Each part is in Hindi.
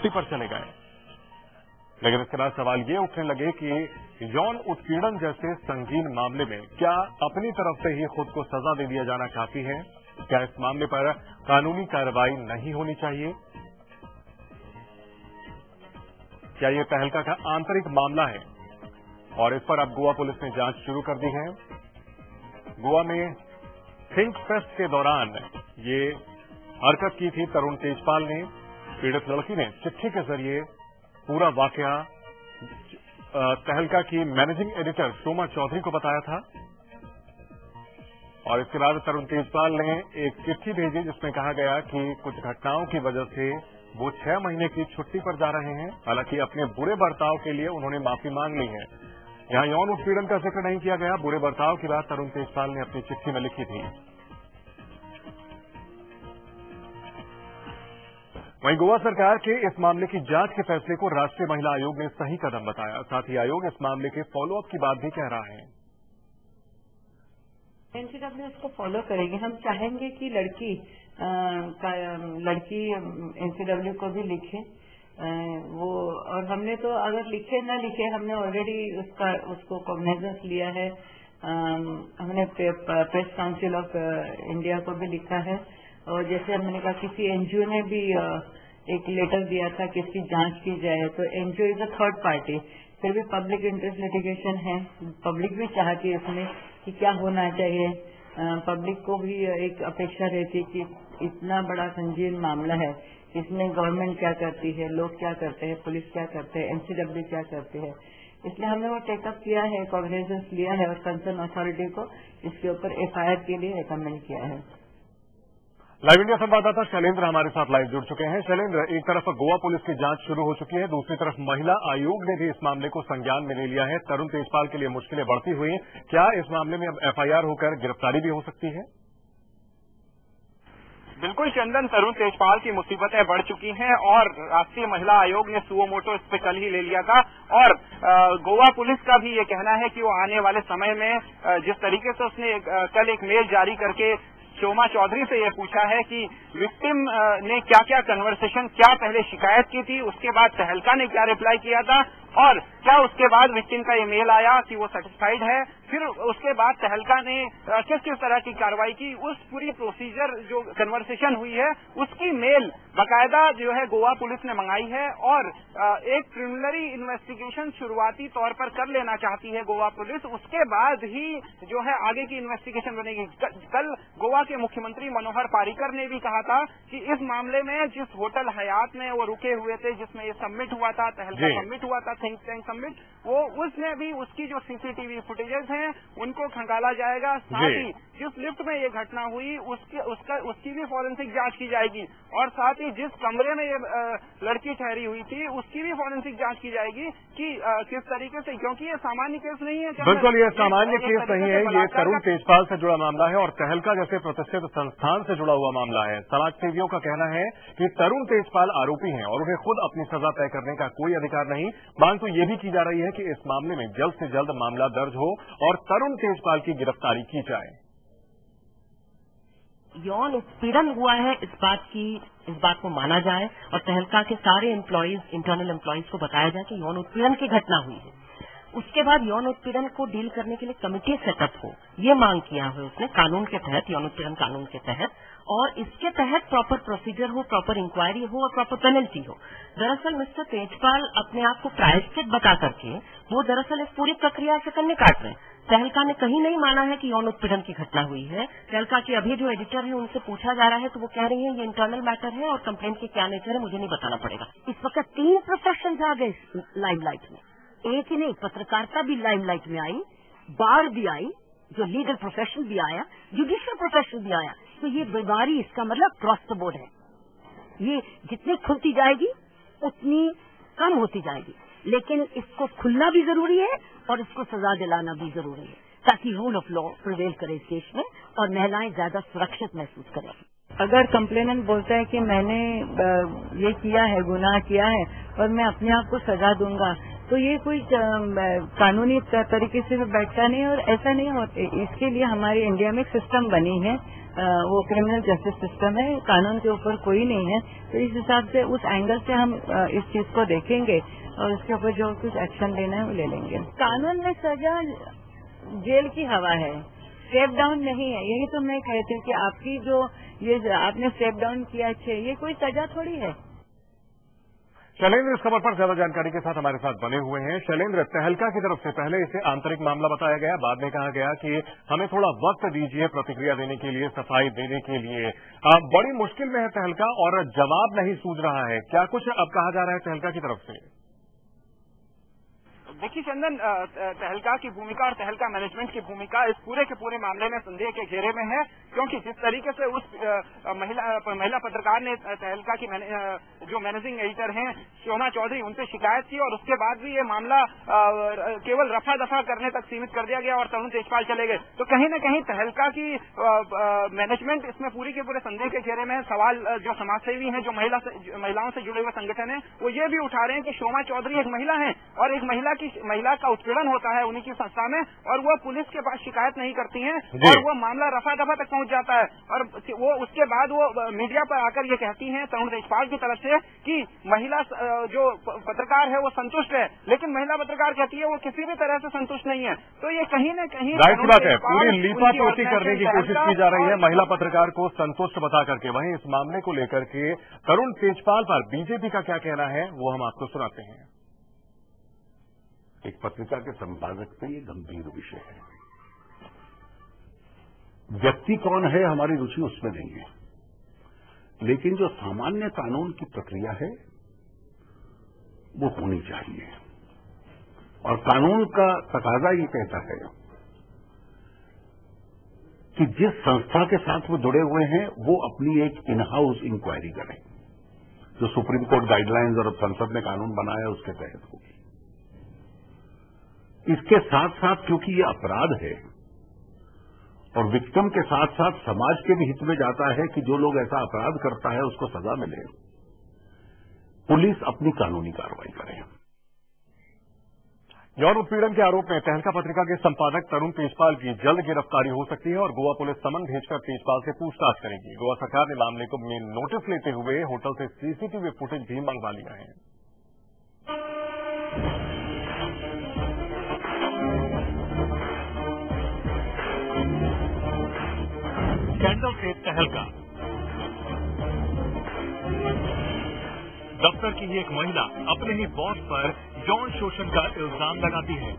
छुट्टी पर चले गए। लेकिन इसके बाद सवाल ये उठने लगे कि यौन उत्पीड़न जैसे संगीन मामले में क्या अपनी तरफ से ही खुद को सजा दे दिया जाना काफी है? क्या इस मामले पर कानूनी कार्रवाई नहीं होनी चाहिए? क्या ये तहलका का आंतरिक मामला है? और इस पर अब गोवा पुलिस ने जांच शुरू कर दी है। गोवा में थिंक फेस्ट के दौरान ये हरकत की थी तरुण तेजपाल ने। पीड़ित लड़की ने चिट्ठी के जरिए पूरा वाकया तहलका की मैनेजिंग एडिटर सोमा चौधरी को बताया था और इसके बाद तरुण तेजपाल ने एक चिट्ठी भेजी जिसमें कहा गया कि कुछ घटनाओं की वजह से वो 6 महीने की छुट्टी पर जा रहे हैं। हालांकि अपने बुरे बर्ताव के लिए उन्होंने माफी मांग ली है। यहां यौन उत्पीड़न का जिक्र नहीं किया गया। बुरे बर्ताव की बात तरुण तेजपाल ने अपनी चिट्ठी में लिखी थी। वहीं गोवा सरकार के इस मामले की जांच के फैसले को राष्ट्रीय महिला आयोग ने सही कदम बताया। साथ ही आयोग इस मामले के फॉलोअप की बात भी कह रहा है। एनसीडब्ल्यू इसको फॉलो करेगी। हम चाहेंगे कि लड़की एनसीडब्ल्यू को भी लिखे वो, और हमने तो अगर लिखे न लिखे हमने ऑलरेडी उसको कॉग्निजेंस लिया है। हमने प्रेस काउंसिल ऑफ इंडिया को भी लिखा है और जैसे हमने कहा किसी एनजीओ ने भी एक लेटर दिया था कि इसकी जांच की जाए। तो NGO is a third party, फिर भी पब्लिक इंटरेस्ट लिटिगेशन है। पब्लिक भी चाहती है इसमें कि क्या होना चाहिए। पब्लिक को भी एक अपेक्षा रहती है कि इतना बड़ा संगीन मामला है, इसमें गवर्नमेंट क्या करती है, लोग क्या करते हैं, पुलिस क्या करते हैं, एनसीडब्ल्यू क्या करते हैं। इसलिए हमने वो टेकअप किया है, कॉग्निजेंस लिया है और कंसर्न अथॉरिटी को इसके ऊपर एफआईआर के लिए रिकमेंड किया है। लाइव इंडिया संवाददाता शैलेंद्र हमारे साथ लाइव जुड़ चुके हैं। शैलेंद्र, एक तरफ गोवा पुलिस की जांच शुरू हो चुकी है, दूसरी तरफ महिला आयोग ने भी इस मामले को संज्ञान में ले लिया है। तरुण तेजपाल के लिए मुश्किलें बढ़ती हुई, क्या इस मामले में अब एफआईआर होकर गिरफ्तारी भी हो सकती है? बिल्कुल चंदन, तरुण तेजपाल की मुसीबतें बढ़ चुकी हैं और राष्ट्रीय महिला आयोग ने सुओ मोटो इस पे कल ही ले लिया था। और गोवा पुलिस का भी ये कहना है कि वो आने वाले समय में जिस तरीके से उसने कल एक मेल जारी करके सोमा चौधरी से ये पूछा है कि विक्टिम ने क्या क्या कन्वर्सेशन, क्या पहले शिकायत की थी, उसके बाद तहलका ने क्या रिप्लाई किया था और क्या उसके बाद विक्टिम का ये मेल आया कि वो सेटिस्फाइड है, फिर उसके बाद तहलका ने किस किस तरह की कार्रवाई की, उस पूरी प्रोसीजर जो कन्वर्सेशन हुई है उसकी मेल बाकायदा जो है गोवा पुलिस ने मंगाई है। और एक प्रिलिमिनरी इन्वेस्टिगेशन शुरुआती तौर पर कर लेना चाहती है गोवा पुलिस, उसके बाद ही जो है आगे की इन्वेस्टिगेशन बनेगी। कल गोवा के मुख्यमंत्री मनोहर पारीकर ने भी कहा था कि इस मामले में जिस होटल हयात में वो रुके हुए थे, जिसमें ये सबमिट हुआ था, तहलका सबमिट हुआ था, थिंक टैंक सबमिट, वो उसमें भी उसकी जो सीसीटीवी फुटेजेस हैं उनको खंगाला जाएगा। साथ ही जिस लिफ्ट में ये घटना हुई उसकी भी फॉरेंसिक जांच की जाएगी और साथ ही जिस कमरे में ये लड़की ठहरी हुई थी उसकी भी फॉरेंसिक जांच की जाएगी कि किस तरीके से, क्योंकि ये सामान्य केस नहीं है। बिल्कुल, ये सामान्य केस नहीं है, ये तरुण तेजपाल से जुड़ा मामला है और तहलका जैसे प्रतिष्ठित संस्थान से जुड़ा हुआ मामला है। समाजसेवियों का कहना है कि तरुण तेजपाल आरोपी हैं और उन्हें खुद अपनी सजा तय करने का कोई अधिकार नहीं। मांग तो ये भी की जा रही है कि इस मामले में जल्द से जल्द मामला दर्ज हो और तरुण तेजपाल की गिरफ्तारी की जाए। यौन उत्पीड़न हुआ है इस बात को माना जाए और तहलका के सारे इंटरनल एम्प्लॉयज को बताया जाए कि यौन उत्पीड़न की घटना हुई है। उसके बाद यौन उत्पीड़न को डील करने के लिए कमेटी सेटअप हो, ये मांग किया है उसने कानून के तहत, यौन उत्पीड़न कानून के तहत, और इसके तहत प्रॉपर प्रोसीजर हो, प्रॉपर इंक्वायरी हो और प्रॉपर पेनल्टी हो। दरअसल मिस्टर तेजपाल अपने आप को प्रायश्चित बता करके वो दरअसल इस पूरी प्रक्रिया से कन्ने काट रहे हैं। तहलका ने कहीं नहीं माना है कि यौन उत्पीड़न की घटना हुई है। तहलका के अभी जो एडिटर है उनसे पूछा जा रहा है तो वो कह रही है ये इंटरनल मैटर है और कंप्लेंट की क्या नेचर है मुझे नहीं बताना पड़ेगा। इस वक्त 3 प्रोफेशन आ गए लाइमलाइट में, एक ही नहीं, पत्रकारिता भी लाइमलाइट में आई, बार भी आई, जो लीगल प्रोफेशन भी आया, जुडिशियल प्रोफेशन भी आया। तो ये बीमारी, इसका मतलब क्रॉस द बोर्ड है। ये जितनी खुलती जाएगी उतनी कम होती जाएगी, लेकिन इसको खुलना भी जरूरी है और इसको सजा दिलाना भी जरूरी है ताकि रूल ऑफ लॉ प्रिवेल करे इस देश में और महिलाएं ज्यादा सुरक्षित महसूस करें। अगर कंप्लेनेंट बोलता है कि मैंने ये किया है, गुनाह किया है और मैं अपने आप को सजा दूंगा, तो ये कोई कानूनी तरीके से बैठता नहीं और ऐसा नहीं होता। इसके लिए हमारे इंडिया में एक सिस्टम बनी है, वो क्रिमिनल जस्टिस सिस्टम है, कानून के ऊपर कोई नहीं है। तो इस हिसाब से उस एंगल से हम इस चीज को देखेंगे और उसके ऊपर जो कुछ एक्शन लेना है वो ले लेंगे। कानून में सजा जेल की हवा है, स्टेप डाउन नहीं है। यही तो मैं कहती हूँ कि आपकी जो ये आपने स्टेप डाउन किया ये कोई सजा थोड़ी है। शैलेंद्र इस खबर पर ज्यादा जानकारी के साथ हमारे साथ बने हुए हैं। शैलेंद्र, तहलका की तरफ से पहले इसे आंतरिक मामला बताया गया, बाद में कहा गया कि हमें थोड़ा वक्त दीजिए प्रतिक्रिया देने के लिए, सफाई देने के लिए। बड़ी मुश्किल में है तहलका और जवाब नहीं सूझ रहा है। क्या कुछ अब कहा जा रहा है तहलका की तरफ से? देखिए चंदन, तहलका की भूमिका और तहलका मैनेजमेंट की भूमिका इस पूरे के पूरे मामले में संदेह के घेरे में है, क्योंकि जिस तरीके से उस महिला पत्रकार ने तहलका की जो मैनेजिंग एडिटर हैं शोमा चौधरी, उनसे शिकायत की और उसके बाद भी ये मामला केवल रफा दफा करने तक सीमित कर दिया गया और तरुण तेजपाल चले गए। तो कहीं न कहीं तहलका की मैनेजमेंट इसमें पूरी के पूरे संदेह के घेरे में है। सवाल जो समाजसेवी हैं, जो महिलाओं से जुड़े हुए संगठन है, वो ये भी उठा रहे हैं कि शोमा चौधरी एक महिला है और एक महिला का उत्पीड़न होता है उन्हीं की संस्था में और वो पुलिस के पास शिकायत नहीं करती हैं और वो मामला रफा दफा तक पहुंच जाता है और वो उसके बाद वो मीडिया पर आकर ये कहती हैं तरुण तेजपाल की तरफ से कि महिला जो पत्रकार है वो संतुष्ट है, लेकिन महिला पत्रकार कहती है वो किसी भी तरह से संतुष्ट नहीं है। तो ये कहीं न कहीं जाहिर सी बात है, पूरी लीपापोती करने की कोशिश की जा रही है महिला पत्रकार को संतुष्ट बता करके। वहीं इस मामले को लेकर के तरुण तेजपाल पर बीजेपी का क्या कहना है वो हम आपको सुनाते हैं। एक पत्रिका के संपादक पे ये गंभीर विषय है। व्यक्ति कौन है हमारी रुचि उसमें नहीं है, लेकिन जो सामान्य कानून की प्रक्रिया है वो होनी चाहिए और कानून का तकाजा ये कहता है कि जिस संस्था के साथ वो जुड़े हुए हैं वो अपनी एक इन हाउस इंक्वायरी करें, जो सुप्रीम कोर्ट गाइडलाइंस और संसद ने कानून बनाया उसके तहत होगी। इसके साथ साथ क्योंकि ये अपराध है और विक्टिम के साथ साथ समाज के भी हित में जाता है कि जो लोग ऐसा अपराध करता है उसको सजा मिले, पुलिस अपनी कानूनी कार्रवाई करे। यौन उत्पीड़न के आरोप में तहलका पत्रिका के संपादक तरुण तेजपाल की जल्द गिरफ्तारी हो सकती है और गोवा पुलिस समन भेजकर तेजपाल से पूछताछ करेगी। गोवा सरकार ने मामले को में नोटिस लेते हुए होटल से सीसीटीवी फुटेज भी मंगवा लिया है। स्कैंडल से तहलका। दफ्तर की ही एक महिला अपने ही बॉस पर यौन शोषण का इल्जाम लगाती है।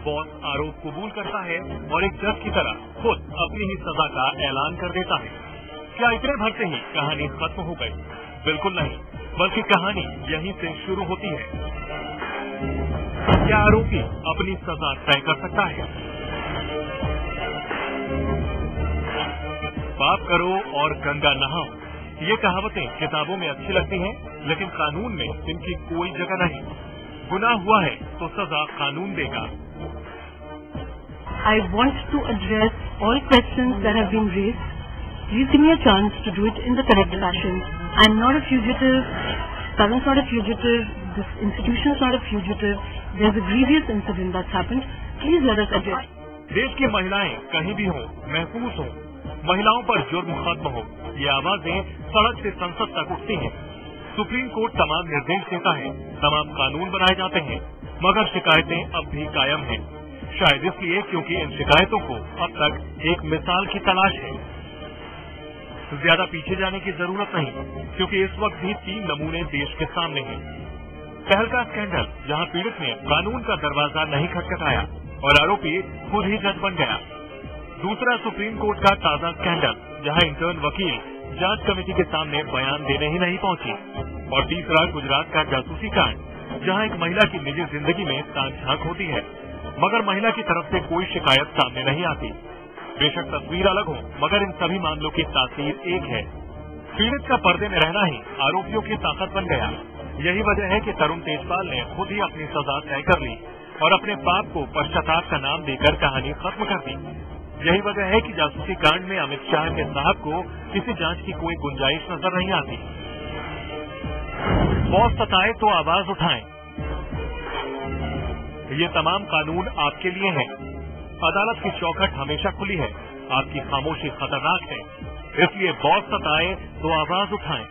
बॉस आरोप कबूल करता है और एक जज की तरह खुद अपनी ही सजा का ऐलान कर देता है। क्या इतने भर से ही कहानी खत्म हो गई? बिल्कुल नहीं, बल्कि कहानी यहीं से शुरू होती है। क्या आरोपी अपनी सजा तय कर सकता है? पाप करो और गंगा नहाओ, ये कहावतें किताबों में अच्छी लगती हैं, लेकिन कानून में इनकी कोई जगह नहीं। गुनाह हुआ है तो सजा कानून देगा। I want to address all questions that have been raised. Please give me a chance to do it in the correct fashion. I'm not a fugitive. Tarun's not a fugitive. This institution is not a fugitive. There's a grievous incident that's happened. Please let us address. देश की महिलाएं कहीं भी हों, महफूज हों, महिलाओं पर जुर्म खत्म हो, ये आवाजें सड़क से संसद तक उठती हैं। सुप्रीम कोर्ट तमाम निर्देश देता है, तमाम कानून बनाए जाते हैं, मगर शिकायतें अब भी कायम हैं। शायद इसलिए क्योंकि इन शिकायतों को अब तक एक मिसाल की तलाश है। ज्यादा पीछे जाने की जरूरत नहीं, क्योंकि इस वक्त भी 3 नमूने देश के सामने हैं। तहलका स्कैंडल, जहां पीड़ित ने कानून का दरवाजा नहीं खटखटाया और आरोपी खुद ही जज बन गया। दूसरा सुप्रीम कोर्ट का ताजा स्कैंडल, जहां इंटर्न वकील जांच कमेटी के सामने बयान देने ही नहीं पहुंची। और तीसरा गुजरात का जासूसी कांड, जहां एक महिला की निजी जिंदगी में ताक झांक होती है, मगर महिला की तरफ से कोई शिकायत सामने नहीं आती। बेशक तस्वीर अलग हो, मगर इन सभी मामलों की तासीर एक है। पीड़ित का पर्दे में रहना ही आरोपियों की ताकत बन गया। यही वजह है कि तरुण तेजपाल ने खुद ही अपनी सजा तय कर ली और अपने पाप को पश्चाताप का नाम देकर कहानी खत्म कर दी। यही वजह है कि जासूसी कांड में अमित शाह के साहब को किसी जांच की कोई गुंजाइश नजर नहीं आती। बॉस सताए तो आवाज उठाएं। ये तमाम कानून आपके लिए हैं। अदालत की चौखट हमेशा खुली है। आपकी खामोशी खतरनाक है, इसलिए बॉस सताए तो आवाज उठाएं।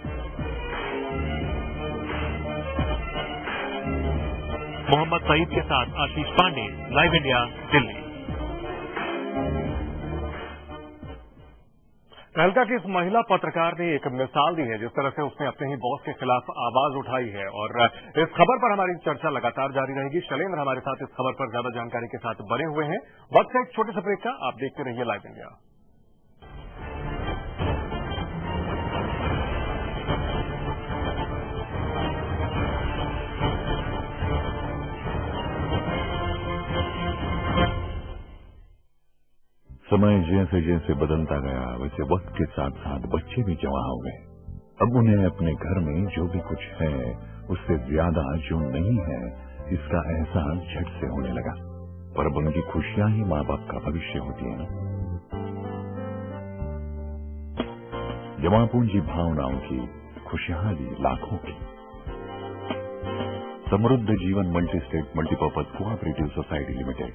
मोहम्मद सईद के साथ आशीष पांडे, लाइव इंडिया, दिल्ली। तहलका की इस महिला पत्रकार ने एक मिसाल दी है जिस तरह से उसने अपने ही बॉस के खिलाफ आवाज उठाई है, और इस खबर पर हमारी चर्चा लगातार जारी रहेगी। शैलेंद्र हमारे साथ इस खबर पर ज्यादा जानकारी के साथ बने हुए हैं। वक्त है एक छोटे से ब्रेक का, आप देखते रहिए लाइव इंडिया। समय जैसे जैसे बदलता गया वैसे वक्त के साथ साथ बच्चे भी जवां हो गए। अब उन्हें अपने घर में जो भी कुछ है उससे ज्यादा जो नहीं है इसका एहसास झट से होने लगा। पर अब उनकी खुशियां ही माँ बाप का भविष्य होती है ना। जमा पूंजी भावनाओं की खुशहाली लाखों की। Samruddha Jeevan multi state multipurpose cooperative society limited.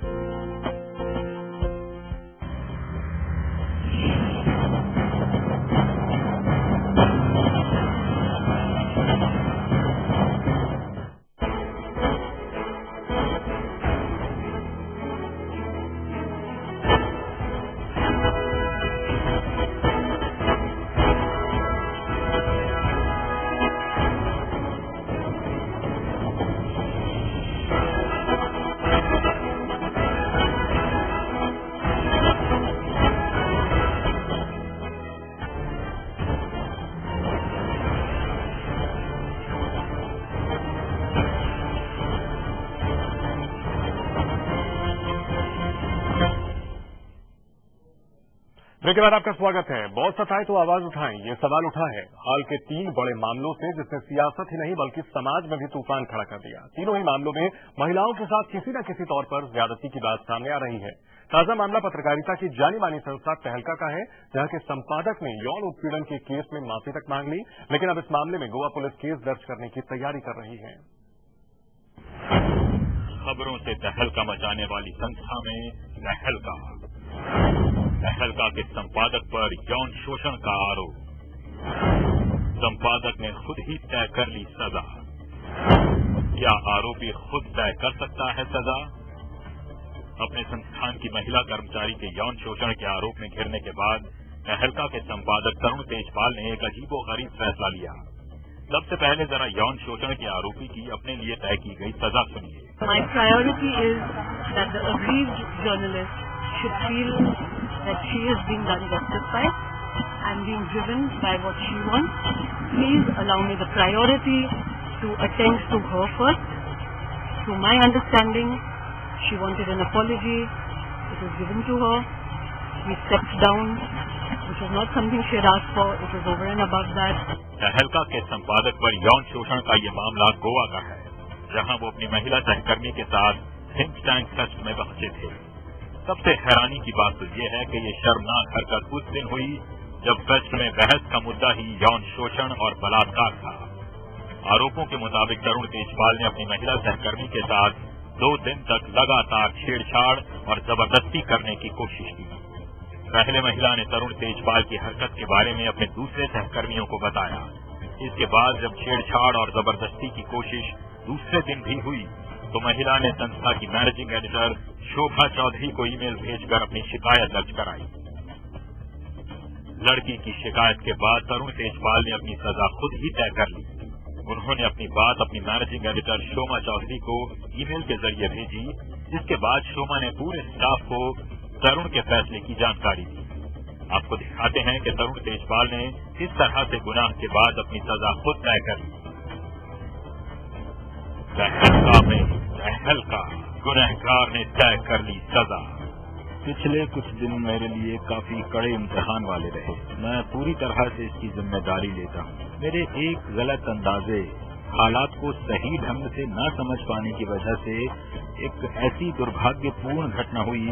Break के बाद आपका स्वागत है। बॉस सताए तो आवाज उठाएं, ये सवाल उठा है हाल के 3 बड़े मामलों से, जिसने सियासत ही नहीं बल्कि समाज में भी तूफान खड़ा कर दिया। तीनों ही मामलों में महिलाओं के साथ किसी न किसी तौर पर ज्यादती की बात सामने आ रही है। ताजा मामला पत्रकारिता की जानी मानी संस्था तहलका का है, जहां के संपादक ने यौन उत्पीड़न के केस में माफी तक मांग ली, लेकिन अब इस मामले में गोवा पुलिस केस दर्ज करने की तैयारी कर रही है। खबरों से तहलका मचाने वाली संस्था में तहलका के संपादक पर यौन शोषण का आरोप। संपादक ने खुद ही तय कर ली सजा। क्या आरोपी खुद तय कर सकता है सजा? अपने संस्थान की महिला कर्मचारी के यौन शोषण के आरोप में घिरने के बाद तहलका के संपादक तरुण तेजपाल ने एक अजीबोगरीब फैसला लिया। सबसे पहले जरा यौन शोषण के आरोपी की अपने लिए तय की गई सजा सुनिए। My priority is that the aggrieved journalist should feel that she is being done justice by and being driven by what she wants. Please allow me the priority to attend to her first. To my understanding, she wanted an apology. It was given to her. We stepped down, which was not something she had asked for. It was over and above that. तहलका के संपादक पर यौन शोषण का ये मामला गोवा का है, जहां वो अपनी महिला सहकर्मी के साथ थिंक टैंक फेस्ट में पहुंचे थे। सबसे हैरानी की बात तो ये है कि ये शर्मनाक हरकत उस दिन हुई जब फेस्ट में बहस का मुद्दा ही यौन शोषण और बलात्कार था। आरोपों के मुताबिक तरुण तेजपाल ने अपनी महिला सहकर्मी के साथ 2 दिन तक लगातार छेड़छाड़ और जबरदस्ती करने की कोशिश की। पहले महिला ने तरुण तेजपाल की हरकत के बारे में अपने दूसरे सहकर्मियों को बताया। इसके बाद जब छेड़छाड़ और जबरदस्ती की कोशिश दूसरे दिन भी हुई तो महिला ने संस्था की मैनेजिंग एडिटर शोभा चौधरी को ईमेल भेजकर अपनी शिकायत दर्ज कराई। लड़की की शिकायत के बाद तरुण तेजपाल ने अपनी सजा खुद ही तय कर ली। उन्होंने अपनी बात अपनी मैनेजिंग एडिटर शोभा चौधरी को ईमेल के जरिए भेजी, जिसके बाद शोभा ने पूरे स्टाफ को तरुण के फैसले की जानकारी दी। आपको दिखाते हैं कि तरुण तेजपाल ने किस तरह से गुनाह के बाद अपनी सजा खुद तय कर ली। तहलका गुनहगार ने तय कर ली सजा। पिछले कुछ दिन मेरे लिए काफी कड़े इम्तिहान वाले रहे। मैं पूरी तरह से इसकी जिम्मेदारी लेता हूँ। मेरे एक गलत अंदाजे हालात को सही ढंग से न समझ पाने की वजह से एक ऐसी दुर्भाग्यपूर्ण घटना हुई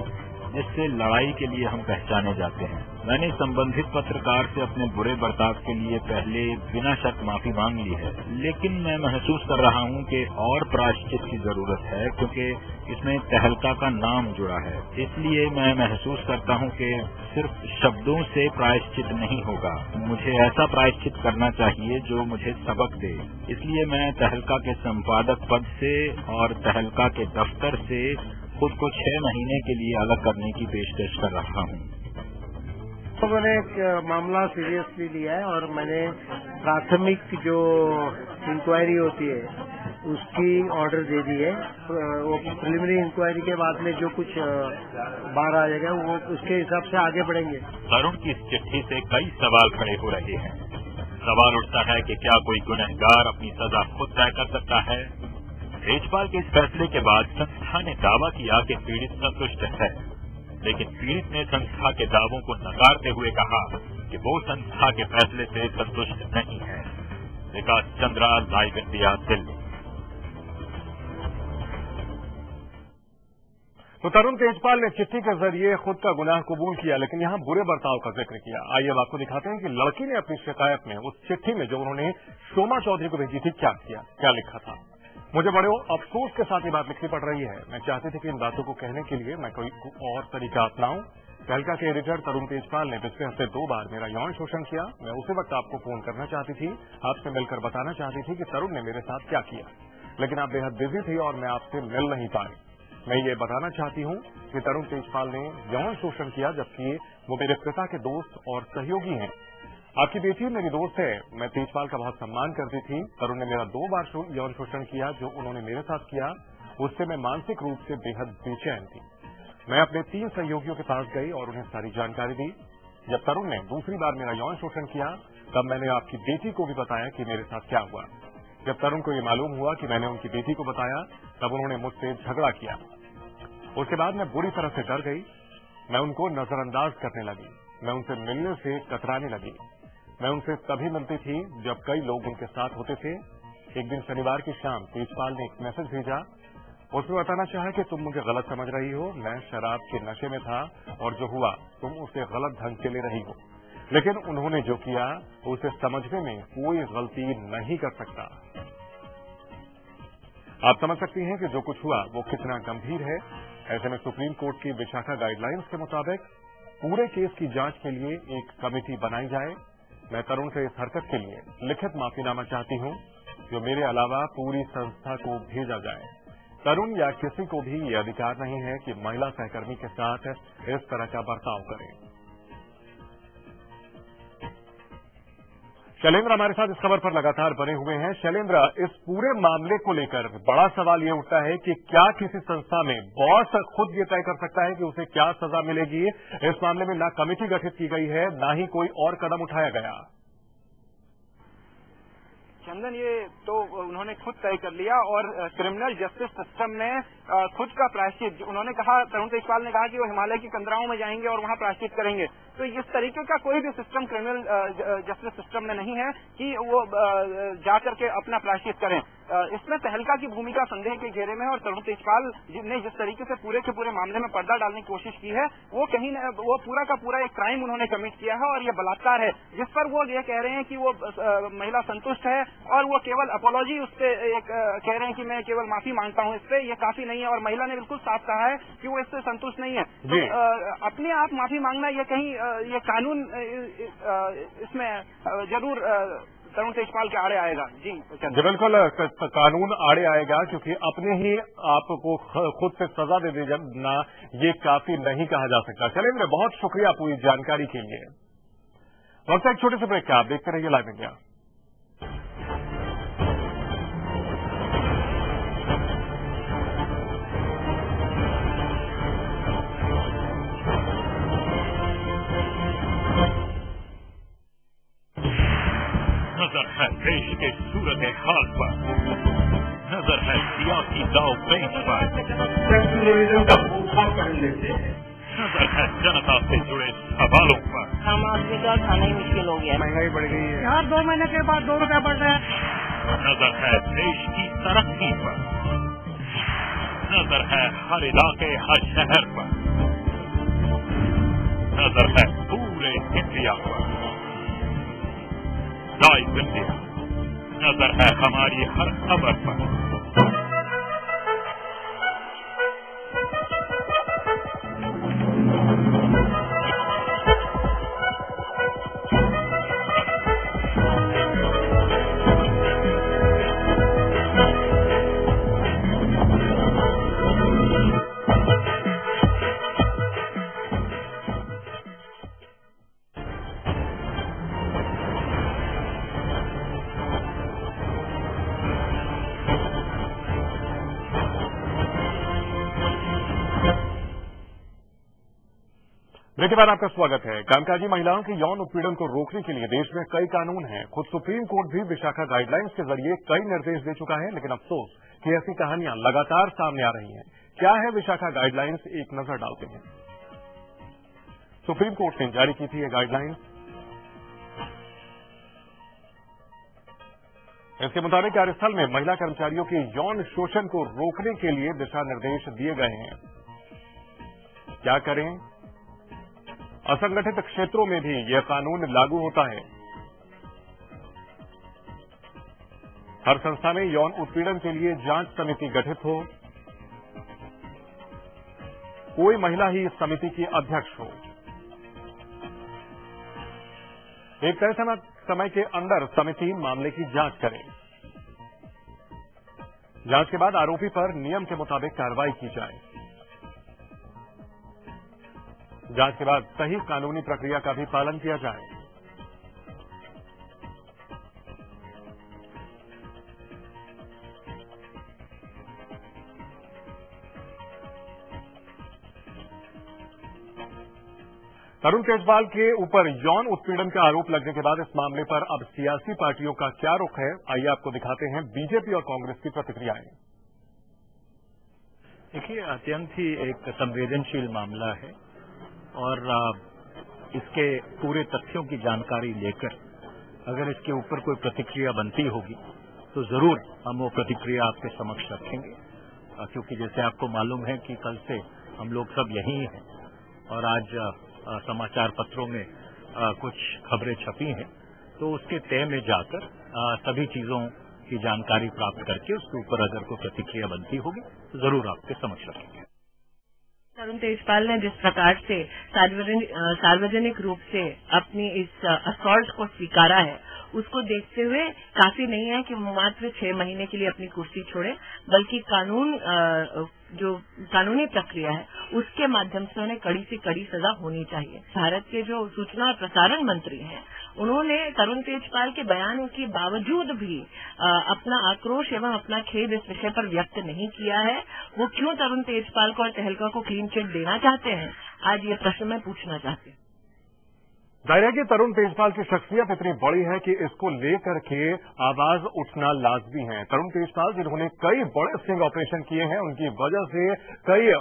जिससे लड़ाई के लिए हम पहचाने जाते हैं। मैंने संबंधित पत्रकार से अपने बुरे बर्ताव के लिए पहले बिना शर्त माफी मांग ली है, लेकिन मैं महसूस कर रहा हूं कि और प्रायश्चित की जरूरत है, क्योंकि इसमें तहलका का नाम जुड़ा है। इसलिए मैं महसूस करता हूं कि सिर्फ शब्दों से प्रायश्चित नहीं होगा, मुझे ऐसा प्रायश्चित करना चाहिए जो मुझे सबक दे। इसलिए मैं तहलका के संपादक पद से और तहलका के दफ्तर से खुद को 6 महीने के लिए अलग करने की पेशकश कर रहा हूं। तो मैंने एक मामला सीरियसली लिया है और मैंने प्राथमिक जो इंक्वायरी होती है उसकी ऑर्डर दे दी है। वो प्रिलिमिनरी इंक्वायरी के बाद में जो कुछ बाहर आ जाएगा वो उसके हिसाब से आगे बढ़ेंगे। तरुण की इस चिट्ठी से कई सवाल खड़े हो रहे हैं। सवाल उठता है कि क्या कोई गुनहगार अपनी सजा खुद तय कर सकता है। तेजपाल के इस फैसले के बाद संस्था ने दावा किया कि पीड़ित संतुष्ट है, लेकिन पीड़ित ने संस्था के दावों को नकारते हुए कहा कि वो संस्था के फैसले से संतुष्ट नहीं है। विकास चंद्रा, लाइव इंडिया, दिल्ली। तो तरुण तेजपाल ने चिट्ठी के जरिए खुद का गुनाह कबूल किया, लेकिन यहां बुरे बर्ताव का जिक्र किया। आइए अब आपको दिखाते हैं कि लड़की ने अपनी शिकायत में उस चिट्ठी में जो उन्होंने शोमा चौधरी को भेजी थी क्या लिखा था। मुझे बड़े अफसोस के साथ ये बात लिखनी पड़ रही है। मैं चाहती थी कि इन बातों को कहने के लिए मैं कोई और तरीका अपनाऊं। तहलका के एडिटर तरुण तेजपाल ने पिछले हफ्ते 2 बार मेरा यौन शोषण किया। मैं उसी वक्त आपको फोन करना चाहती थी, आपसे मिलकर बताना चाहती थी कि तरुण ने मेरे साथ क्या किया, लेकिन आप बेहद बिजी थी और मैं आपसे मिल नहीं पाई। मैं ये बताना चाहती हूं कि तरुण तेजपाल ने यौन शोषण किया, जबकि वो मेरे पिता के दोस्त और सहयोगी हैं। आपकी बेटी मेरी दोस्त है। मैं तेजपाल का बहुत सम्मान करती थी। तरुण ने मेरा 2 बार यौन शोषण किया। जो उन्होंने मेरे साथ किया उससे मैं मानसिक रूप से बेहद बेचैन थी। मैं अपने 3 सहयोगियों के पास गई और उन्हें सारी जानकारी दी। जब तरुण ने दूसरी बार मेरा यौन शोषण किया तब मैंने आपकी बेटी को भी बताया कि मेरे साथ क्या हुआ। जब तरुण को ये मालूम हुआ कि मैंने उनकी बेटी को बताया तब उन्होंने मुझसे झगड़ा किया। उसके बाद मैं बुरी तरह से डर गई। मैं उनको नजरअंदाज करने लगी। मैं उनसे मिलने से कतराने लगी। मैं उनसे तभी मिलती थी जब कई लोग उनके साथ होते थे। एक दिन शनिवार की शाम तेजपाल ने एक मैसेज भेजा। उसमें बताना चाहा कि तुम मुझे गलत समझ रही हो, मैं शराब के नशे में था और जो हुआ तुम उसे गलत ढंग से ले रही हो, लेकिन उन्होंने जो किया उसे समझने में कोई गलती नहीं कर सकता। आप समझ सकती हैं कि जो कुछ हुआ वो कितना गंभीर है। ऐसे में सुप्रीम कोर्ट की विशाखा गाइडलाइंस के मुताबिक पूरे केस की जांच के लिए एक कमेटी बनाई जाए। मैं तरुण से इस हरकत के लिए लिखित माफीनामा चाहती हूं, जो मेरे अलावा पूरी संस्था को भेजा जाए। तरुण या किसी को भी ये अधिकार नहीं है कि महिला सहकर्मी के साथ इस तरह का बर्ताव करे। शैलेंद्र हमारे साथ इस खबर पर लगातार बने हुए हैं। शैलेंद्र, इस पूरे मामले को लेकर बड़ा सवाल ये उठता है कि क्या किसी संस्था में बॉस खुद ये तय कर सकता है कि उसे क्या सजा मिलेगी। इस मामले में ना कमेटी गठित की गई है, ना ही कोई और कदम उठाया गया। चंदन, ये तो उन्होंने खुद तय कर लिया और क्रिमिनल जस्टिस सिस्टम में खुद का प्रायश्चित, उन्होंने कहा, तरुण तेजपाल ने कहा कि वो हिमालय की कंदराओं में जाएंगे और वहां प्रायश्चित करेंगे। तो इस तरीके का कोई भी सिस्टम क्रिमिनल जस्टिस सिस्टम में नहीं है कि वो जाकर के अपना प्रायश्चित करें। इसमें तहलका की भूमिका संदेह के घेरे में, और तरुण तेजपाल ने जिस तरीके से पूरे के पूरे मामले में पर्दा डालने की कोशिश की है वो कहीं वो पूरा का पूरा एक क्राइम उन्होंने कमिट किया है और ये बलात्कार है, जिस पर वो ये कह रहे हैं कि वो महिला संतुष्ट है और वो केवल अपॉलॉजी उस पर कह रहे हैं कि मैं केवल माफी मांगता हूं, इस पे ये काफी नहीं है। और महिला ने बिल्कुल साफ कहा है कि वो इससे संतुष्ट नहीं है। तो अपने आप माफी मांगना ये कहीं ये कानून इसमें जरूर तरुण तेजपाल के आड़े आएगा। जी बिल्कुल कानून आड़े आएगा, क्योंकि अपने ही आपको खुद से सजा दे देना ये काफी नहीं कहा जा सकता। शैलेंद्र, बहुत शुक्रिया पूरी जानकारी के लिए। वक्त एक छोटे से ब्रेक का, आप देखते रहिए लाइव इंडिया। नजर है देश के सूरत हाल पर, नजर है सियासी दाव पेच पर, नजर है जनता से जुड़े सवालों पर। आम आदमी का खाना ही मुश्किल हो गया, महंगाई बढ़ गई है यार, 2 महीने के बाद 2 रुपया बढ़ रहा है। नजर है देश की तरक्की पर, नजर है हर इलाके हर शहर पर, नजर है पूरे इंडिया पर। लाइव इंडिया, नजर है हमारी हर खबर पर। ब्रेक के बाद आपका स्वागत है। कामकाजी महिलाओं के यौन उत्पीड़न को रोकने के लिए देश में कई कानून हैं। खुद सुप्रीम कोर्ट भी विशाखा गाइडलाइंस के जरिए कई निर्देश दे चुका है, लेकिन अफसोस कि ऐसी कहानियां लगातार सामने आ रही हैं। क्या है विशाखा गाइडलाइंस, एक नजर डालते हैं। सुप्रीम कोर्ट ने जारी की थी ये गाइडलाइंस। इसके मुताबिक कार्यस्थल में महिला कर्मचारियों के यौन शोषण को रोकने के लिए दिशा निर्देश दिए गए हैं। क्या करें? असंगठित क्षेत्रों में भी यह कानून लागू होता है। हर संस्था में यौन उत्पीड़न के लिए जांच समिति गठित हो। कोई महिला ही इस समिति की अध्यक्ष हो। एक तय समय के अंदर समिति मामले की जांच करे। जांच के बाद आरोपी पर नियम के मुताबिक कार्रवाई की जाए। जांच के बाद सही कानूनी प्रक्रिया का भी पालन किया जाए। तरुण तेजपाल के ऊपर यौन उत्पीड़न का आरोप लगने के बाद इस मामले पर अब सियासी पार्टियों का क्या रुख है, आइए आपको दिखाते हैं बीजेपी और कांग्रेस की प्रतिक्रियाएं। देखिए, अत्यंत ही एक संवेदनशील मामला है और इसके पूरे तथ्यों की जानकारी लेकर अगर इसके ऊपर कोई प्रतिक्रिया बनती होगी तो जरूर हम वो प्रतिक्रिया आपके समक्ष रखेंगे, क्योंकि जैसे आपको मालूम है कि कल से हम लोग सब यहीं हैं और आज समाचार पत्रों में कुछ खबरें छपी हैं, तो उसके तय में जाकर सभी चीजों की जानकारी प्राप्त करके उसके ऊपर अगर कोई प्रतिक्रिया बनती होगी तो जरूर आपके समक्ष रखेंगे। तरुण तेजपाल ने जिस प्रकार से सार्वजनिक रूप से अपनी इस असॉल्ट को स्वीकारा है, उसको देखते हुए काफी नहीं है कि वो मात्र 6 महीने के लिए अपनी कुर्सी छोड़े, बल्कि जो कानूनी प्रक्रिया है उसके माध्यम से उन्हें कड़ी से कड़ी सजा होनी चाहिए। भारत के जो सूचना और प्रसारण मंत्री हैं, उन्होंने तरुण तेजपाल के बयान के बावजूद भी अपना आक्रोश एवं अपना खेद इस विषय पर व्यक्त नहीं किया है। वो क्यों तरुण तेजपाल को और तहलका को क्लीन चिट देना चाहते हैं, आज ये प्रश्न मैं पूछना चाहती हूँ। जाहिर है कि तरुण तेजपाल की शख्सियत इतनी बड़ी है कि इसको लेकर के आवाज उठना लाजमी है। तरुण तेजपाल जिन्होंने कई बड़े स्टिंग ऑपरेशन किए हैं, उनकी वजह से कई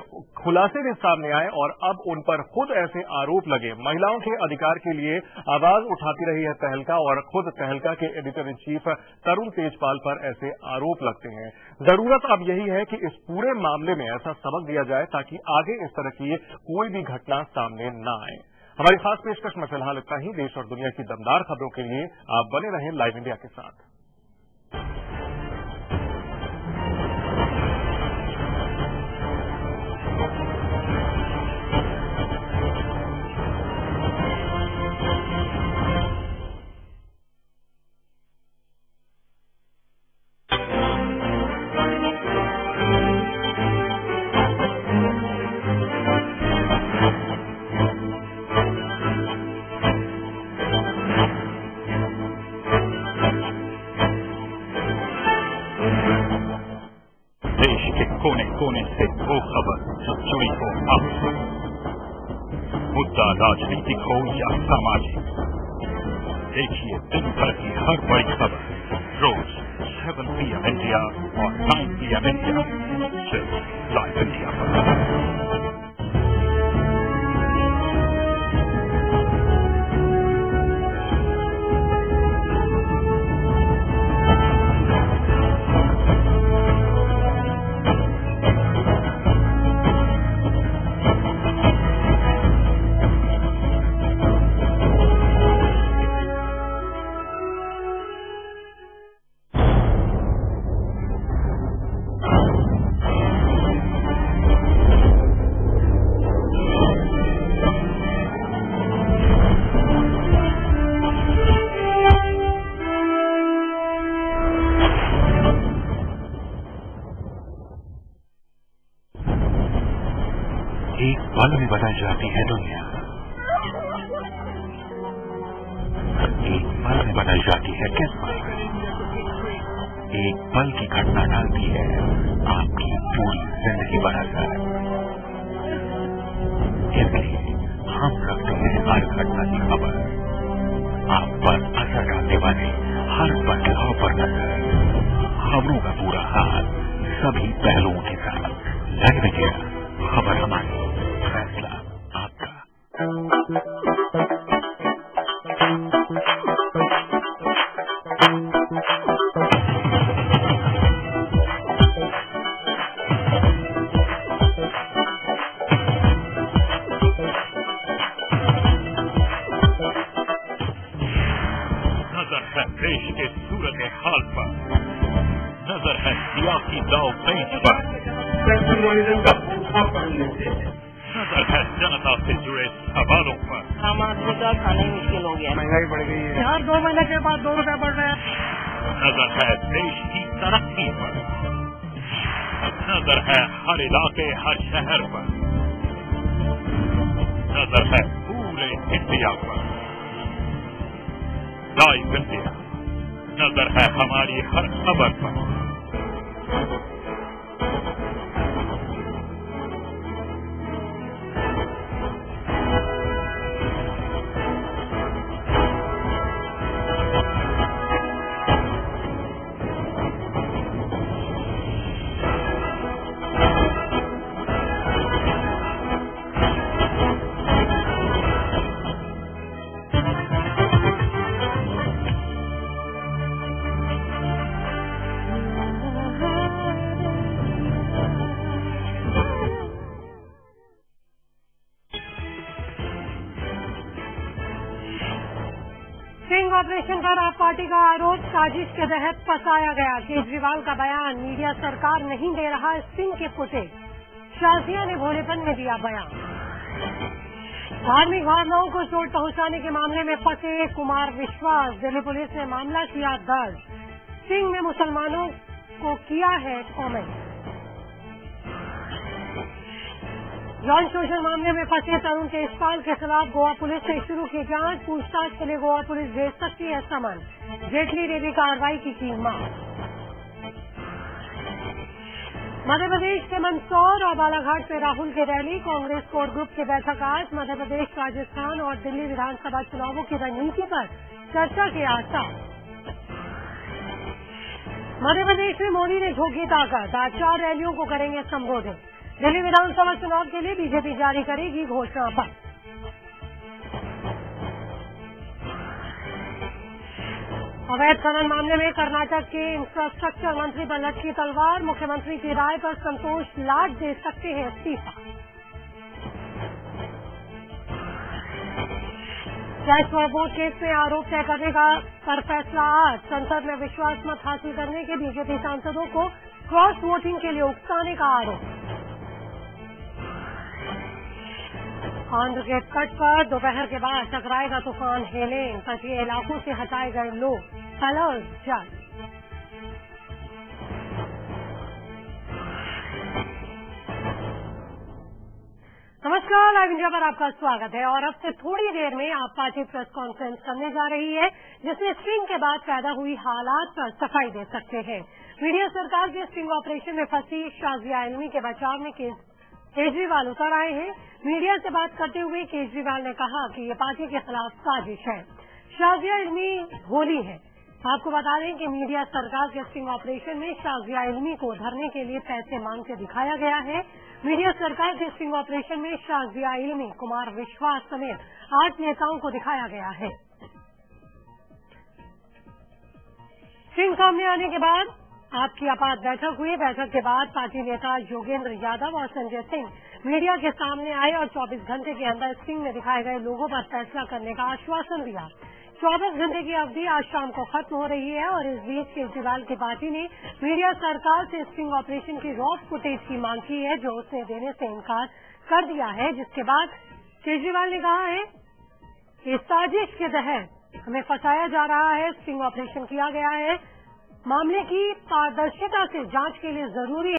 खुलासे भी सामने आए और अब उन पर खुद ऐसे आरोप लगे। महिलाओं के अधिकार के लिए आवाज उठाती रही है तहलका और खुद तहलका के एडिटर इन चीफ तरुण तेजपाल पर ऐसे आरोप लगते हैं। जरूरत अब यही है कि इस पूरे मामले में ऐसा सबक दिया जाए ताकि आगे इस तरह की कोई भी घटना सामने न आए। हमारी खास पेशकश में फिलहाल इतना ही। देश और दुनिया की दमदार खबरों के लिए आप बने रहें लाइव इंडिया के साथ। कोने कोने से वो खबर जो जुड़ी हो आपसे, मुद्दा राजनीतिक हो या सामाजिक, देखिए दिन भर की हर बड़ी खबर रोज 7 PM इंडिया और 9 PM इंडिया, सिर्फ लाइव इंडिया पर। एक पल में बदल जाती है दुनिया, एक पल में बदल जाती है किस्मत, एक पल की घटना डालती है आपकी पूरी जिंदगी पर असर। इसलिए हम रखते हैं हर घटना की खबर, आप पर असर डालने वाले हर बदलाव पर नजर, खबरों का पूरा हाल सभी पहलुओं के साथ। लग गया खबर हमारी, फैसला आपका। नजर है देश के सूरत हाल पर, नजर है सियासी दाव पेच पर, नजर है जनता से जुड़े सवालों पर। आम आदमी का खाना ही मुश्किल हो गया, महंगाई बढ़ गई है, हर 2 महीने के बाद 2 रुपए बढ़ रहे हैं। नजर है देश की तरक्की पर, नजर है हर इलाके हर शहर पर, नजर है पूरे इंडिया पर। लाइव इंडिया, नजर है हमारी हर खबर पर। स्टिंग ऑपरेशन पर आप पार्टी का आरोप, साजिश के तहत फंसाया गया। केजरीवाल का बयान, मीडिया सरकार नहीं दे रहा स्टिंग के फुटेज। शाजिया ने भोलेपन में दिया बयान। धार्मिक भावनाओं को चोट पहुंचाने के मामले में फंसे कुमार विश्वास, दिल्ली पुलिस ने मामला किया दर्ज। स्टिंग में मुसलमानों को किया है कमेंट। यौन शोषण मामले में फंसे तरुण तेजपाल के खिलाफ गोवा पुलिस ने शुरू की जांच। पूछताछ के लिए गोवा पुलिस भेज सकती है समन। जेटली ने भी कार्रवाई की मांग। मध्य प्रदेश के मंदसौर और बालाघाट में राहुल की रैली। कांग्रेस कोर ग्रुप की बैठक आज। मध्य प्रदेश, राजस्थान और दिल्ली विधानसभा चुनावों की रणनीति पर चर्चा के आसार। मध्य प्रदेश में मोदी ने झोंकी ताकत, आज 4 रैलियों को करेंगे संबोधित। दिल्ली विधानसभा चुनाव के लिए बीजेपी जारी करेगी घोषणा पत्र। अवैध खनन मामले में कर्नाटक के इंफ्रास्ट्रक्चर मंत्री पर लटकी तलवार। मुख्यमंत्री की राय पर संतोष लाड दे सकते हैं इस्तीफा। कैश वोट केस में आरोप तय करने का पर फैसला आज। संसद में विश्वास मत हासिल करने के बीजेपी सांसदों को क्रॉस वोटिंग के लिए उकसाने का आरोप। आंध्र के तट पर दोपहर के बाद टकराएगा तूफान हेलेन। तटीय इलाकों से हटाए गए लोग, अलर्ट जारी। नमस्कार, लाइव इंडिया पर आपका स्वागत है। और अब से थोड़ी देर में आप पार्टी प्रेस कॉन्फ्रेंस करने जा रही है, जिसमें स्टिंग के बाद पैदा हुई हालात पर सफाई दे सकते हैं। मीडिया सरकार के स्टिंग ऑपरेशन में फंसी शाजिया इल्मी के बचाव में केजरीवाल उतर आए हैं। मीडिया से बात करते हुए केजरीवाल ने कहा कि ये पार्टी के खिलाफ साजिश है। शाजिया इल्मी भोली है। आपको बता दें कि मीडिया सरकार के स्टिंग ऑपरेशन में शाजिया इल्मी को धरने के लिए पैसे मांगते दिखाया गया है। मीडिया सरकार के स्टिंग ऑपरेशन में शाजिया इल्मी, कुमार विश्वास समेत 8 नेताओं को दिखाया गया है। स्टिंग सामने आने के बाद आपकी आपात बैठक हुई। बैठक के बाद पार्टी नेता योगेंद्र यादव और संजय सिंह मीडिया के सामने आए और 24 घंटे के अंदर स्टिंग में दिखाए गए लोगों पर फैसला करने का आश्वासन दिया। 24 घंटे की अवधि आज शाम को खत्म हो रही है और इस बीच केजरीवाल की पार्टी ने मीडिया सरकार से स्टिंग ऑपरेशन की रॉ फुटेज की मांग की है, जो उसने देने से इनकार कर दिया है। जिसके बाद केजरीवाल ने कहा है कि साजिश के तहत हमें फंसाया जा रहा है, स्टिंग ऑपरेशन किया गया है। मामले की पारदर्शिता से जांच के लिए जरूरी है